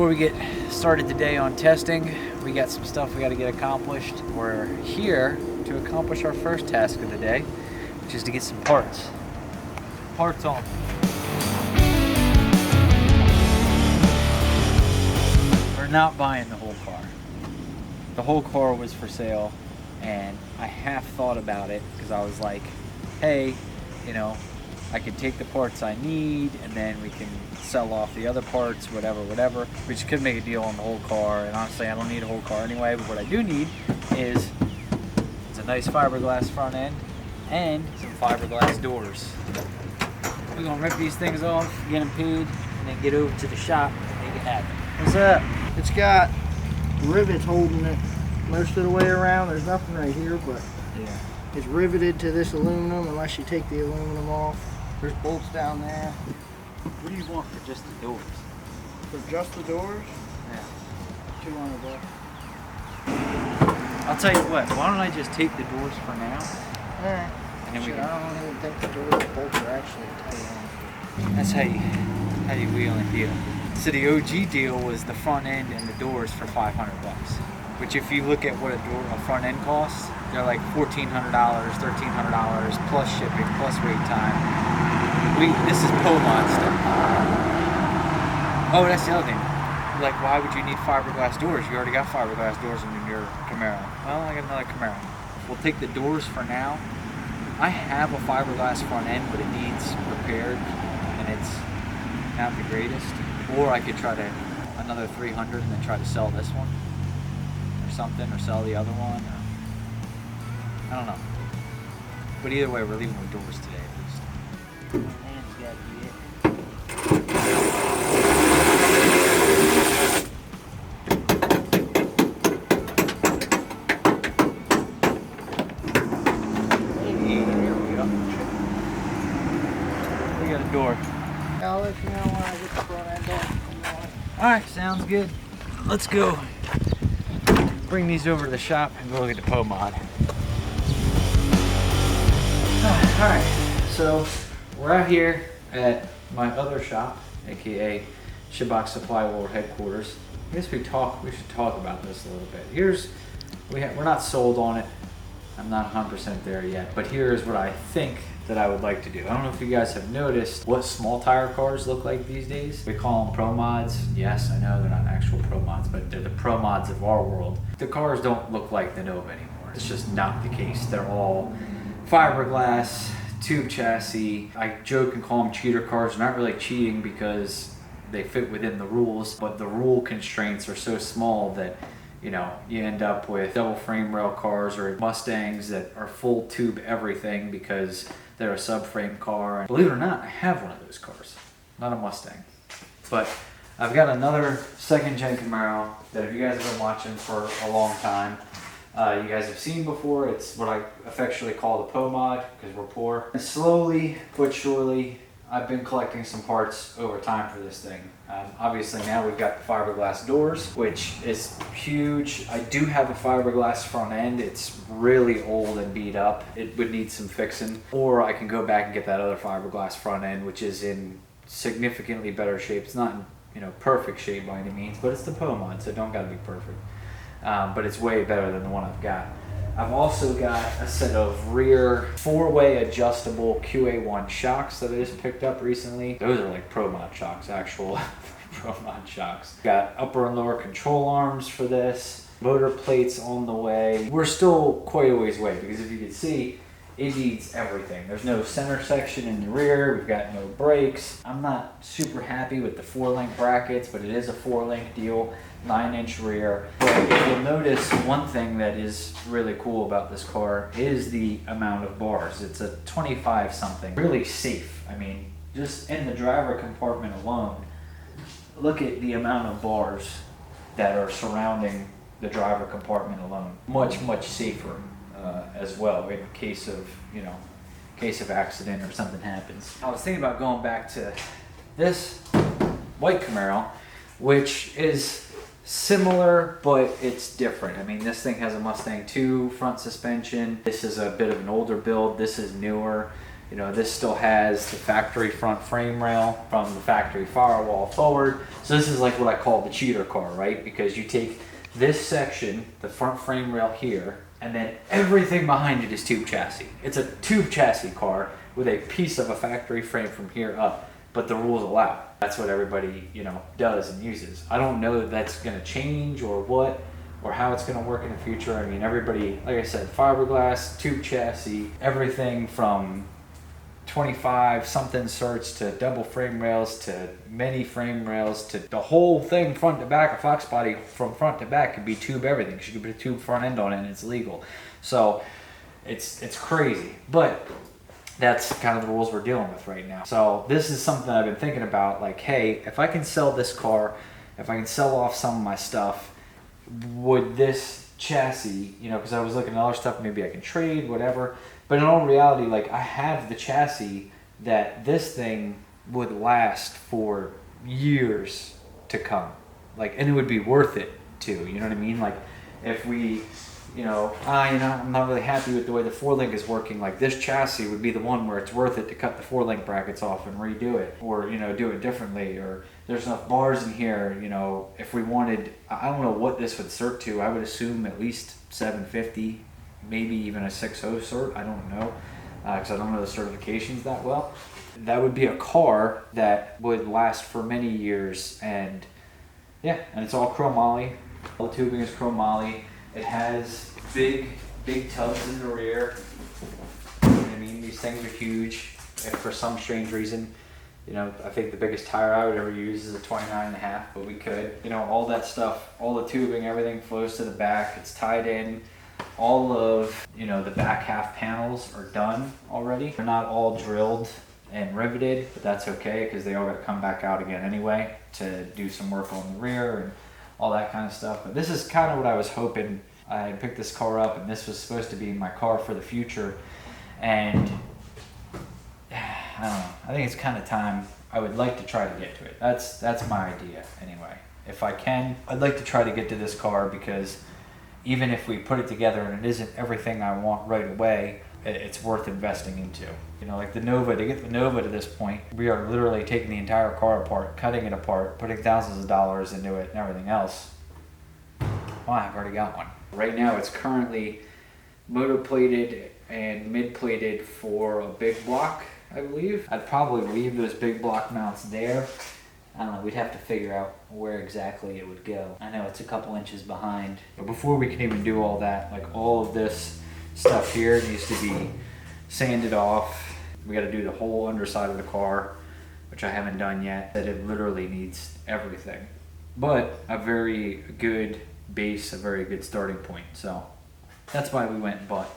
Before we get started today on testing, we got some stuff we got to get accomplished. We're here to accomplish our first task of the day, which is to get some parts. Parts on. We're not buying the whole car. The whole car was for sale, and I half thought about it because I was like, hey, you know, I could take the parts I need and then we can sell off the other parts, whatever, which could make a deal on the whole car. And honestly, I don't need a whole car anyway, but what I do need is it's a nice fiberglass front end and some fiberglass doors. We're gonna rip these things off, get them paid, and then get over to the shop and make it happen. What's up? It's got rivets holding it most of the way around. There's nothing right here, but Yeah. it's riveted to this aluminum unless you take the aluminum off. There's bolts down there. What do you want for just the doors? For just the doors, Yeah. $200. I'll tell you what, why don't I just take the doors for now? Alright. And then we Shit, can... I don't even think the doors bolts are actually tight on. That's how you wheel and deal. So the OG deal was the front end and the doors for $500. Which if you look at what a front end costs, they're like $1,400, $1,300 plus shipping, plus wait time. This is POMOD stuff. Oh, that's the other thing. Like, why would you need fiberglass doors? You already got fiberglass doors in your Camaro. Well, I got another Camaro. We'll take the doors for now. I have a fiberglass front end, but it needs repaired, and it's not the greatest. Or I could try to another 300 and then try to sell this one or something, or sell the other one. Or, I don't know. But either way, we're leaving with doors today at least. Hand's got to be it. We got a door. I'll let you know when I get the front end off. Alright, sounds good. Let's go. Bring these over to the shop and go look at the POMOD. Alright, so we're out here at my other shop, aka SHITBOX SUPPLY World Headquarters. I guess we should talk about this a little bit. We're not sold on it. I'm not 100% there yet, but here's what I think that I would like to do. I don't know if you guys have noticed what small tire cars look like these days. We call them Pro Mods. Yes, I know they're not actual Pro Mods, but they're the Pro Mods of our world. The cars don't look like the Nova anymore. It's just not the case. They're all fiberglass, tube chassis. I joke and call them cheater cars. They're not really cheating because they fit within the rules, but the rule constraints are so small that you know, you end up with double frame rail cars or Mustangs that are full tube everything because they're a subframe car. Believe it or not, I have one of those cars. Not a Mustang. But I've got another second gen Camaro that if you guys have been watching for a long time, you guys have seen before. It's what I affectionately call the POMOD because we're poor. And slowly but surely, I've been collecting some parts over time for this thing. Obviously now we've got the fiberglass doors, which is huge. I do have a fiberglass front end. It's really old and beat up. It would need some fixing. Or I can go back and get that other fiberglass front end, which is in significantly better shape. It's not in, you know, perfect shape by any means, but it's the POMOD, so it don't gotta be perfect. But it's way better than the one I've got. I've also got a set of rear 4-way adjustable QA1 shocks that I just picked up recently. Those are like ProMod shocks, actual ProMod shocks. Got upper and lower control arms for this. Motor plates on the way. We're still quite a ways away because if you can see, it needs everything. There's no center section in the rear. We've got no brakes. I'm not super happy with the 4-link brackets, but it is a 4-link deal. 9-inch rear. But if you'll notice, one thing that is really cool about this car is the amount of bars. It's a 25 something. Really safe. I mean, just in the driver compartment alone, look at the amount of bars that are surrounding the driver compartment alone. Much, much safer as well in case of, you know, case of accident or something happens. I was thinking about going back to this white Camaro, which is similar, but it's different. I mean, this thing has a Mustang 2 front suspension. This is a bit of an older build. This is newer. You know, this still has the factory front frame rail from the factory firewall forward. So this is like what I call the cheater car, right? Because you take this section, the front frame rail here, and then everything behind it is tube chassis. It's a tube chassis car with a piece of a factory frame from here up, but the rules allow. That's what everybody, you know, does and uses. I don't know that that's gonna change or what, or how it's gonna work in the future. I mean, everybody, like I said, fiberglass, tube chassis, everything from 25 something certs to double frame rails to many frame rails to the whole thing front to back. A Fox body from front to back could be tube everything. You could put a tube front end on it and it's legal. So it's crazy, but that's kind of the rules we're dealing with right now. So this is something I've been thinking about, like, hey, if I can sell this car, if I can sell off some of my stuff, would this chassis, you know, because I was looking at other stuff, maybe I can trade, whatever. But in all reality, like, I have the chassis that this thing would last for years to come. Like, and it would be worth it too, you know what I mean? Like, if we, you know, I'm not really happy with the way the 4-link is working, like, this chassis would be the one where it's worth it to cut the 4-link brackets off and redo it, or, you know, do it differently, or there's enough bars in here, you know, if we wanted, I don't know what this would cert to. I would assume at least 750, maybe even a 6.0 cert, I don't know, because I don't know the certifications that well. That would be a car that would last for many years, and yeah, and it's all chromoly. All the tubing is chromoly. It has big tubs in the rear. You know what I mean? These things are huge. If for some strange reason, you know, I think the biggest tire I would ever use is a 29.5, but we could. You know, all that stuff, all the tubing, everything flows to the back. It's tied in. All of, you know, the back half panels are done already. They're not all drilled and riveted, but that's okay because they all got to come back out again anyway to do some work on the rear and all that kind of stuff. But this is kind of what I was hoping. I picked this car up and this was supposed to be my car for the future, and I don't know, I think it's kind of time. I would like to try to get to it. That's my idea anyway. If I can, I'd like to try to get to this car, because even if we put it together and it isn't everything I want right away, it's worth investing into. You know, like the Nova, to get the Nova to this point, we are literally taking the entire car apart, cutting it apart, putting thousands of dollars into it and everything else. Well, I've already got one. Right now it's currently motor plated and mid plated for a big block, I believe. I'd probably leave those big block mounts there. I don't know, we'd have to figure out where exactly it would go. I know it's a couple inches behind. But before we can even do all that, like, all of this stuff here needs to be sanded off. We gotta do the whole underside of the car, which I haven't done yet. That it literally needs everything. But a very good base, a very good starting point. So that's why we went and bought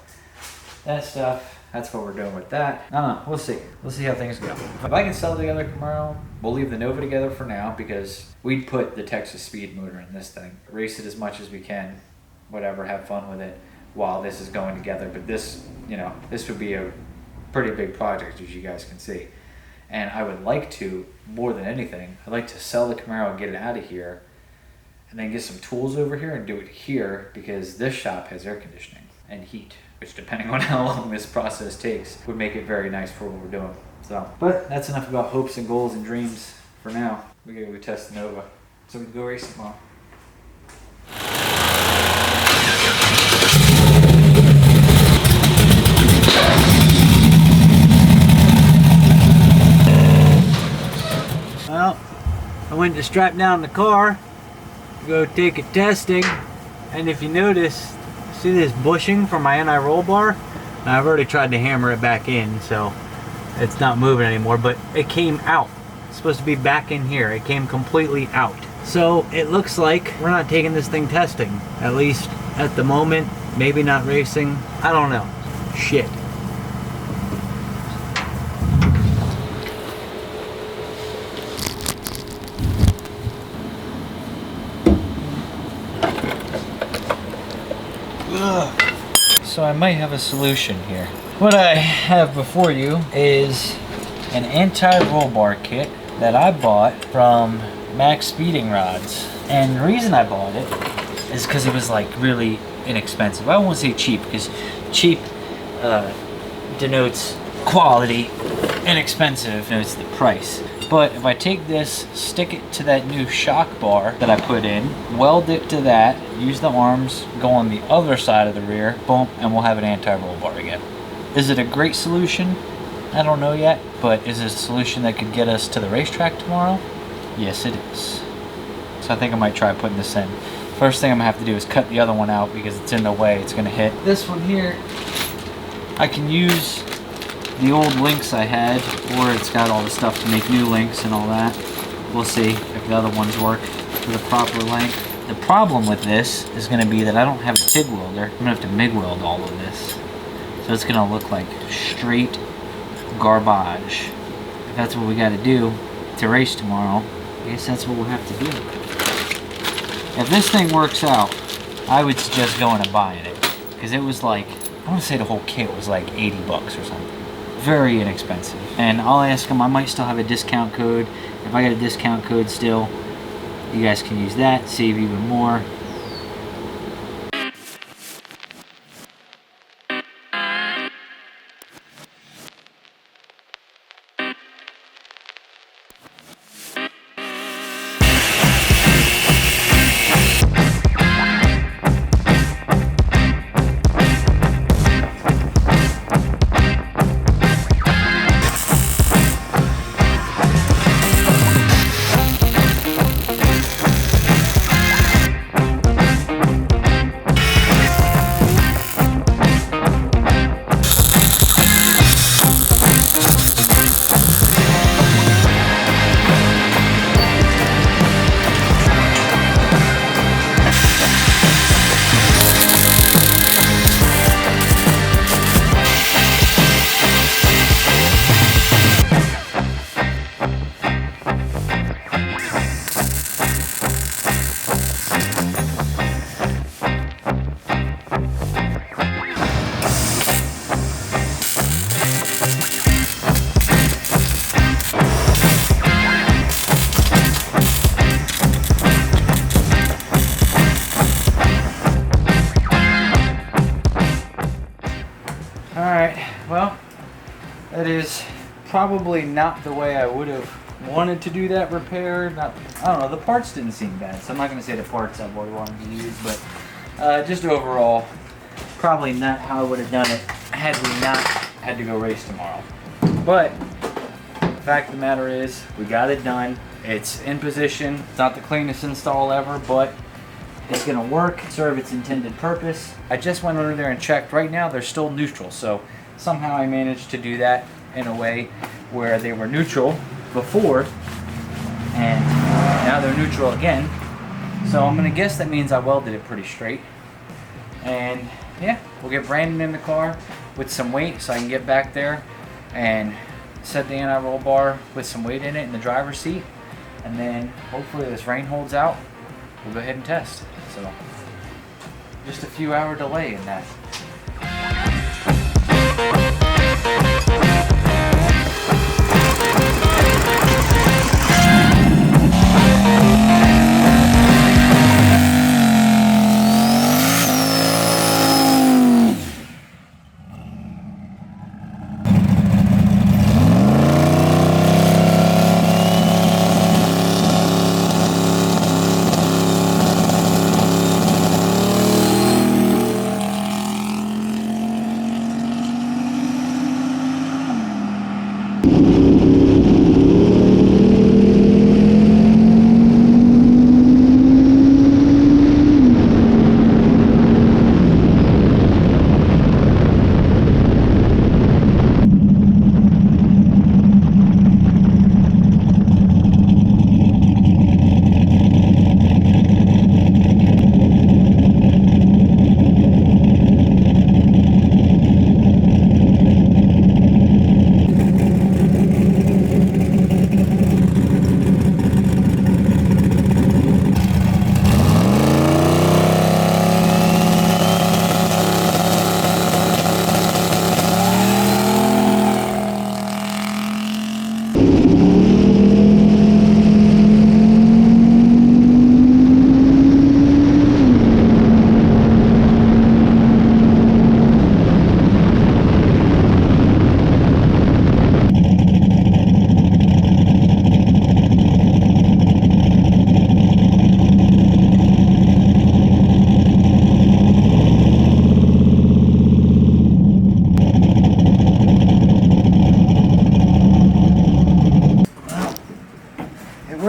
that stuff. That's what we're doing with that. I don't know, we'll see. We'll see how things go. If I can sell the other Camaro, we'll leave the Nova together for now, because we'd put the Texas Speed motor in this thing. Race it as much as we can, whatever, have fun with it while this is going together. But this, you know, this would be a pretty big project, as you guys can see. And I would like to, more than anything, I'd like to sell the Camaro and get it out of here, and then get some tools over here and do it here, because this shop has air conditioning and heat, which, depending on how long this process takes, would make it very nice for what we're doing. So, but that's enough about hopes and goals and dreams for now. We gotta go test the Nova, so we can go race tomorrow. Well, I went to strap down the car to go take it testing, and if you notice, see this bushing from my anti-roll bar? Now, I've already tried to hammer it back in, so it's not moving anymore, but it came out. It's supposed to be back in here. It came completely out. So it looks like we're not taking this thing testing, at least at the moment. Maybe not racing. I don't know. Shit. So I might have a solution here. What I have before you is an anti-roll bar kit that I bought from Max Speeding Rods. And the reason I bought it is because it was like really inexpensive. I won't say cheap, because cheap denotes quality, inexpensive, and it's the price. But if I take this, stick it to that new shock bar that I put in, weld it to that, use the arms, go on the other side of the rear, boom, and we'll have an anti-roll bar again. Is it a great solution? I don't know yet, but is it a solution that could get us to the racetrack tomorrow? Yes, it is. So I think I might try putting this in. First thing I'm gonna have to do is cut the other one out because it's in the way, it's gonna hit. This one here, I can use the old links I had, or it's got all the stuff to make new links and all that. We'll see if the other ones work to the proper length. The problem with this is going to be that I don't have a TIG welder. I'm going to have to MIG weld all of this. So it's going to look like straight garbage. If that's what we got to do to race tomorrow, I guess that's what we'll have to do. If this thing works out, I would suggest going and buying it. Because it was like, I want to say the whole kit was like 80 bucks or something. Very inexpensive. And I'll ask them, I might still have a discount code. If I get a discount code still, you guys can use that, save even more. Well, that is probably not the way I would have wanted to do that repair. I don't know, the parts didn't seem bad, so I'm not going to say the parts I would wanted to use, but just overall, probably not how I would have done it had we not had to go race tomorrow. But the fact of the matter is, we got it done. It's in position. It's not the cleanest install ever, but it's going to work, serve its intended purpose. I just went under there and checked. Right now, they're still neutral, so somehow I managed to do that in a way where they were neutral before, and now they're neutral again. So I'm going to guess that means I welded it pretty straight. And yeah, we'll get Brandon in the car with some weight so I can get back there and set the anti-roll bar with some weight in it in the driver's seat. And then hopefully this rain holds out. We'll go ahead and test. So just a few hour delay in that.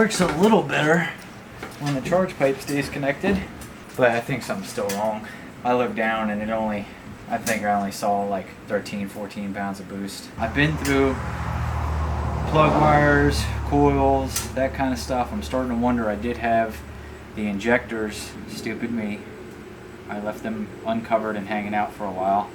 works a little better when the charge pipe stays connected, but I think something's still wrong. I looked down and I think I only saw like 13, 14 pounds of boost. I've been through plug wires, coils, that kind of stuff. I'm starting to wonder, I did have the injectors, stupid me. I left them uncovered and hanging out for a while.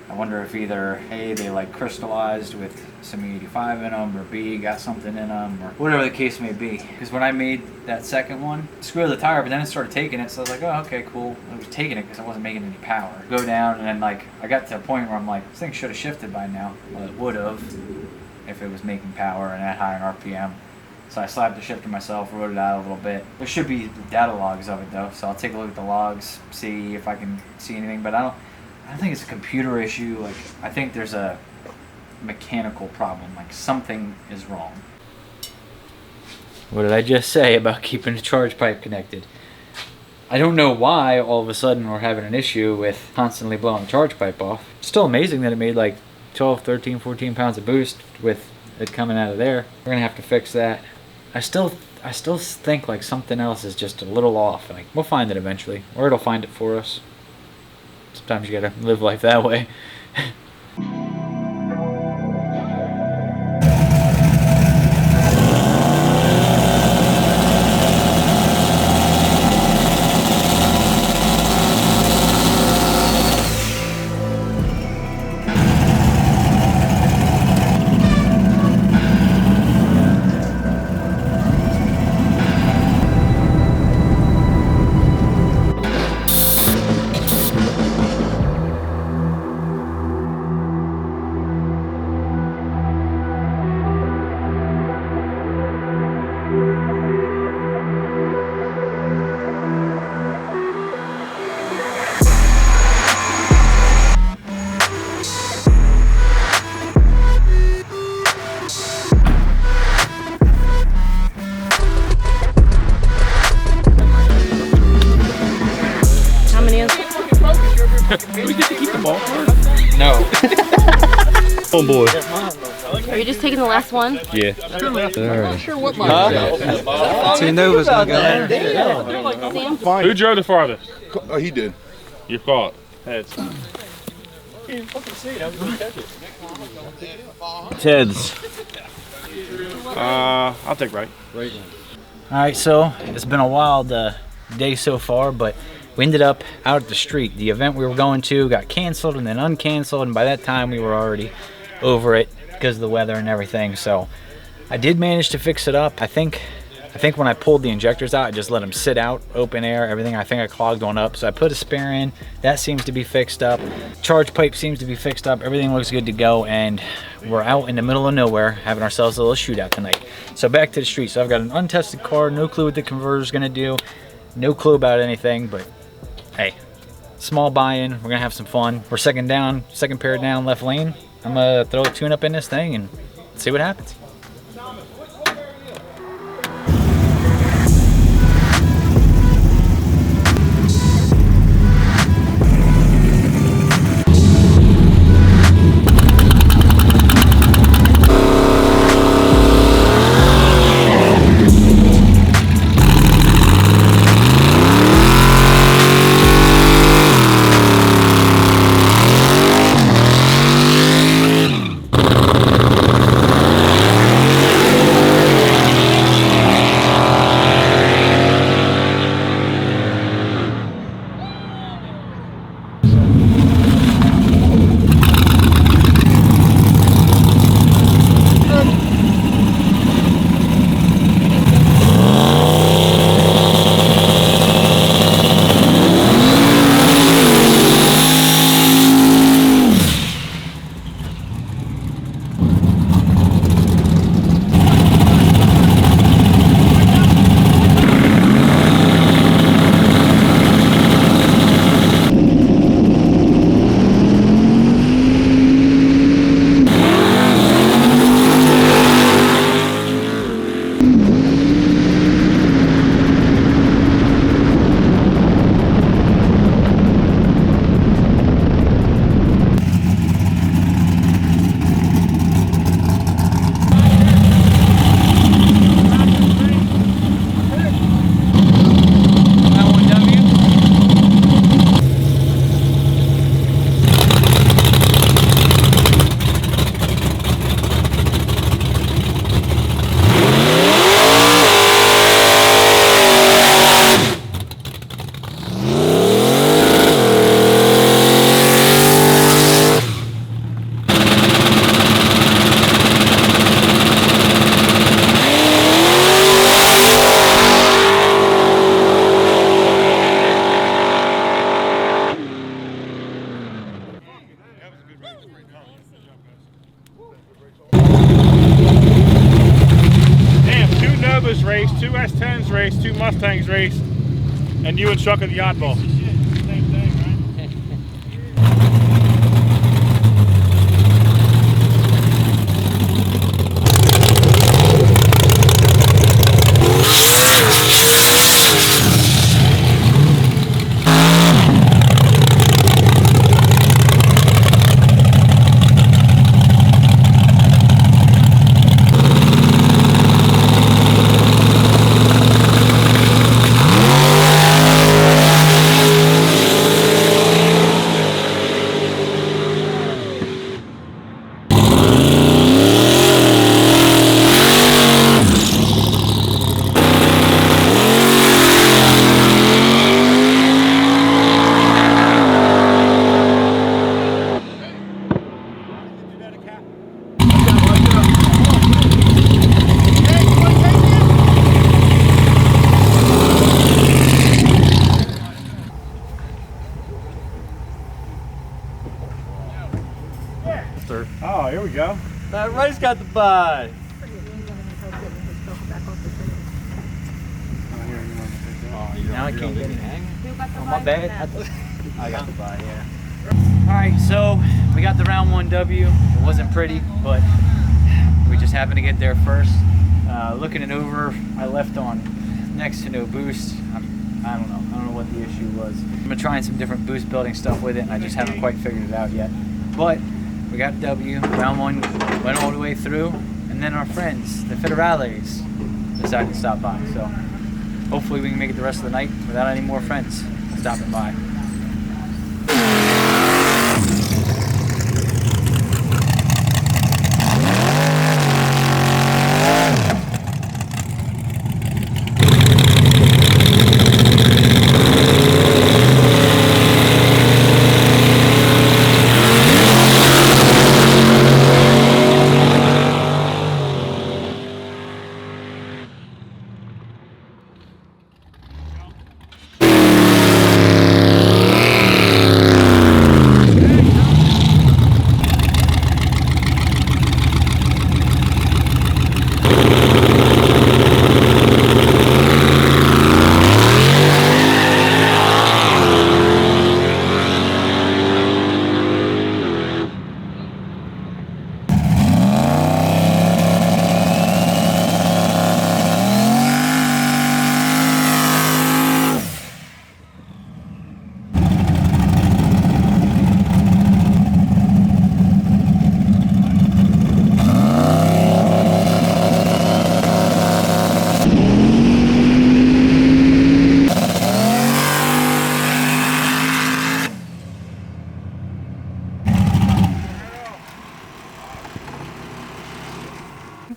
I wonder if either A, they like crystallized with some E85 in them, or B, got something in them, or whatever the case may be. Because when I made that second one, screw the tire, but then it started taking it, so I was like, oh, okay, cool. I was taking it because I wasn't making any power. Go down, and then like, I got to a point where I'm like, this thing should have shifted by now. Well, it would have if it was making power and at higher RPM. So I slapped the shifter myself, wrote it out a little bit. There should be data logs of it though, so I'll take a look at the logs, see if I can see anything, but I don't think it's a computer issue. Like, I think there's a mechanical problem, like something is wrong. What did I just say about keeping the charge pipe connected? I don't know why all of a sudden we're having an issue with constantly blowing the charge pipe off. It's still amazing that it made like 12, 13, 14 pounds of boost with it coming out of there. We're gonna have to fix that. I still think like something else is just a little off. Like, we'll find it eventually, or it'll find it for us. Sometimes you gotta live life that way. We get to keep the ball card? No. Oh boy. Are you just taking the last one? Yeah. I'm not sure what my T-Nova's gonna go there. Sam? Who drove the farthest? Oh, he did. Your fault. Heads. Ted's. I'll take right. Alright, so it's been a wild day so far, but we ended up out at the street. The event we were going to got canceled and then uncanceled, and by that time we were already over it because of the weather and everything. So I did manage to fix it up. I think when I pulled the injectors out, I just let them sit out, open air, everything. I think I clogged one up, so I put a spare in. That seems to be fixed up. Charge pipe seems to be fixed up. Everything looks good to go, and we're out in the middle of nowhere having ourselves a little shootout tonight. So back to the street. So I've got an untested car, no clue what the converter's gonna do, no clue about anything, but hey, small buy-in. We're gonna have some fun. We're second pair down, left lane. I'm gonna throw a tune-up in this thing and see what happens. 2 S10s race, 2 Mustangs race, and you and Chuck are the oddball. Same thing, right? Oh, here we go. That Ryce got the buy. Now I can't get it hanging. Oh, my bad. I got the buy, yeah. Alright, so we got the round 1 W. It wasn't pretty, but we just happened to get there first. Looking it over, I left on next to no boost. I don't know what the issue was. I've been trying some different boost building stuff with it, and I just haven't quite figured it out yet. But we got W, round 1 went all the way through, and then our friends, the Federales, decided to stop by. So hopefully we can make it the rest of the night without any more friends stopping by.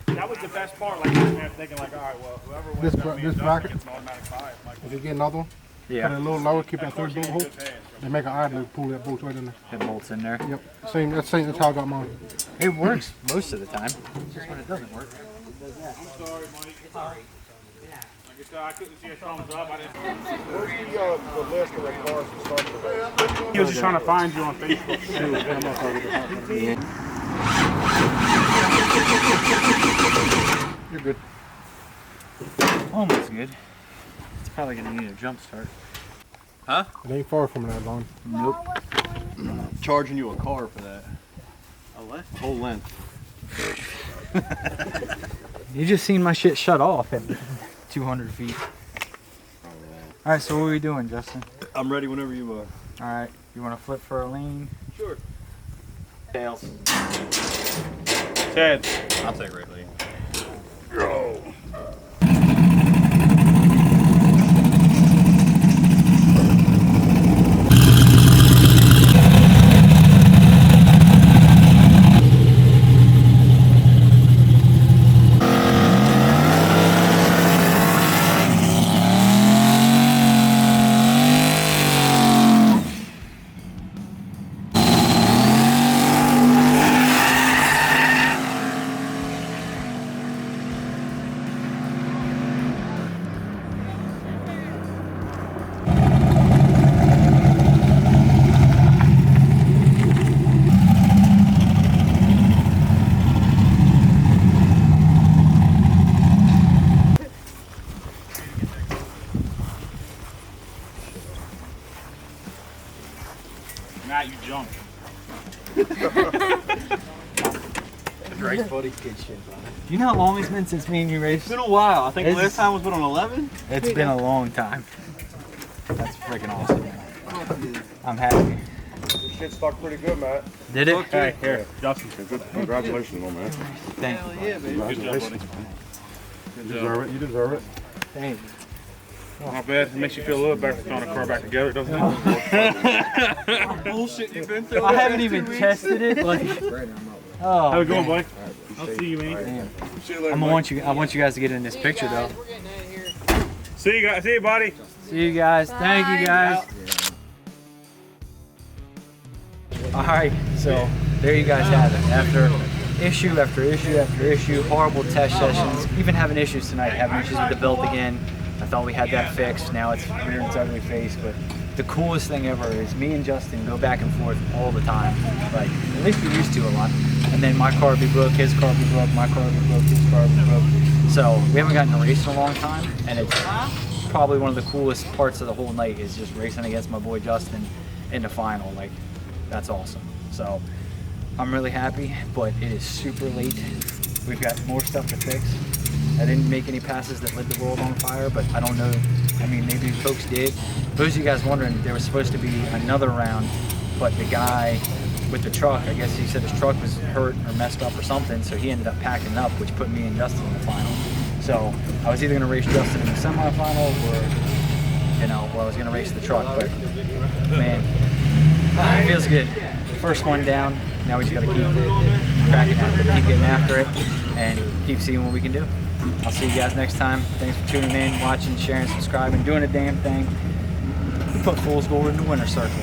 That was the best part, like sitting there thinking like, all right, well, whoever wins This bracket, gets an automatic 5. Like, if you get another one, Yeah, put it a little lower, keep that of course third you bolt get hole, good hands, and make an idler, pull that bolt right in there. it bolts in there. Yep, that's how I got mine. It works most of the time. It's just when it doesn't work. I'm sorry, Mike. Sorry. Like I said, I couldn't see a thumbs up. I didn't. Where's the list of the cars that start the race? He was just trying to find you on Facebook. You're good. Almost good. It's probably gonna need a jump start. It ain't far from that line. Nope. Charging you a car for that. A what? Whole length. You just seen my shit shut off at 200 feet. All right, so what are we doing, Justin? I'm ready whenever you are. All right, you want to flip for a lane? Sure. Tails. Ted. I'll take right lane. Great, buddy. Good shit, buddy. Do you know how long it's been since me and you raced? It's been a while. I think It's- last time was what, on 11? It's been a long time. That's freaking awesome, man. I'm happy. This shit stuck pretty good, Matt. Did it? Hey, here, Justin. Good. Congratulations, my man. Thank you. Yeah, baby. Good job, buddy. You deserve it. You deserve it. Thank you. Not bad. It makes you feel a little better for throwing the car back together, doesn't it? Bullshit you've been through. I haven't even tested it. Like, oh, How we going, man. buddy? I'll see you, man. See you later, I want you guys to get in this picture though. See you guys. See you, buddy. See you guys. Thank you guys. All right, so there you guys have it. After issue after issue after issue, horrible test sessions, even having issues tonight, having issues with the belt again. I thought we had that fixed. Now it's reared its ugly face. But the coolest thing ever is me and Justin go back and forth all the time. Like, at least we used to a lot. And then my car would be broke, his car would be broke, my car would be broke, his car would be broke. So we haven't gotten to race in a long time, and it's probably one of the coolest parts of the whole night is just racing against my boy Justin in the final. Like, that's awesome. So I'm really happy, but it is super late. We've got more stuff to fix. I didn't make any passes that lit the world on fire, but I don't know. I mean, maybe folks did. For those of you guys wondering, there was supposed to be another round, but the guy with the truck, I guess he said his truck was hurt or messed up or something, so he ended up packing up, which put me and Justin in the final. So I was either going to race Justin in the semifinal or, you know, or I was going to race the truck. But man, it feels good. First one down. Now we just got to keep cracking at it, keep getting after it, and keep seeing what we can do. I'll see you guys next time. Thanks for tuning in, watching, sharing, subscribing, doing a damn thing. We put Fool's Gold in the winner's circle,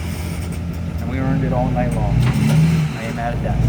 and we earned it all night long. I ain't mad at that.